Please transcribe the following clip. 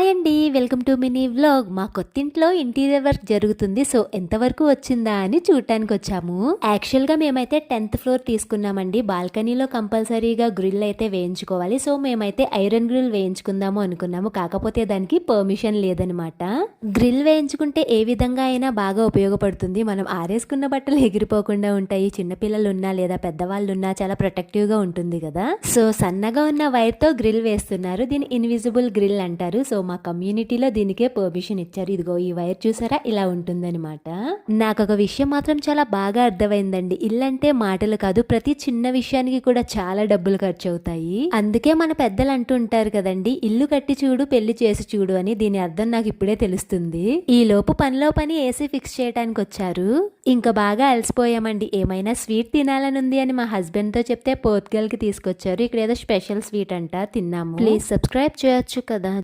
అండి, welcome to mini vlog. మా కొత్తింట్లో interior work జరుగుతుంది. సో ఎంతవరకు వచ్చిందా అని చూడటానికి వచ్చాము. యాక్చువల్ గా మేమైతే 10th ఫ్లోర్ తీసుకున్నామండి. బాల్కనీలో కంపల్సరీగా గ్రిల్ అయితే వేయించుకోవాలి. సో మేమైతే ఐరన్ గ్రిల్ వేయించుకుందాము అనుకున్నాము. కాకపోతే దానికి పర్మిషన్ లేదనమాట. గ్రిల్ వేయించుకుంటే ఏ విధంగా అయినా బాగా ఉపయోగపడుతుంది. మనం ఆరేసుకున్న బట్టలు ఎగిరిపోకుండా ఉంటాయి. చిన్నపిల్లలు ఉన్నా లేదా పెద్దవాళ్ళు ఉన్నా చాలా ప్రొటెక్టివ్ గా ఉంటుంది కదా. సో సన్నగా ఉన్న వైర్ తో గ్రిల్ వేస్తున్నారు. దీని ఇన్విజిబుల్ గ్రిల్ అంటారు. సో మా కమ్యూనిటీలో దీనికే పర్మిషన్ ఇచ్చారు. ఇదిగో ఈ వైర్ చూసారా, ఇలా ఉంటుందన్నమాట. నాకు ఒక విషయం మాత్రం చాలా బాగా అర్థమైందండి. ఇల్లంటే మాటలు కాదు, ప్రతి చిన్న విషయానికి కూడా చాలా డబ్బులు ఖర్చు అవుతాయి. అందుకే మన పెద్దలు అంటుంటారు కదండి, ఇల్లు కట్టి చూడు పెళ్లి చేసి చూడు అని. దీని అర్థం నాకు ఇప్పుడే తెలుస్తుంది. ఈ లోపు పనిలో పని ఏసీ ఫిక్స్ చేయడానికి వచ్చారు. ఇంకా బాగా అలసిపోయామండి. ఏమైనా స్వీట్ తినాలని ఉంది అని మా హస్బెండ్ తో చెప్తే పోర్తుగల్ కి తీసుకొచ్చారు. ఇక్కడ ఏదో స్పెషల్ స్వీట్ అంట, తిన్నాము. ప్లీజ్ సబ్స్క్రైబ్ చేయొచ్చు కదా.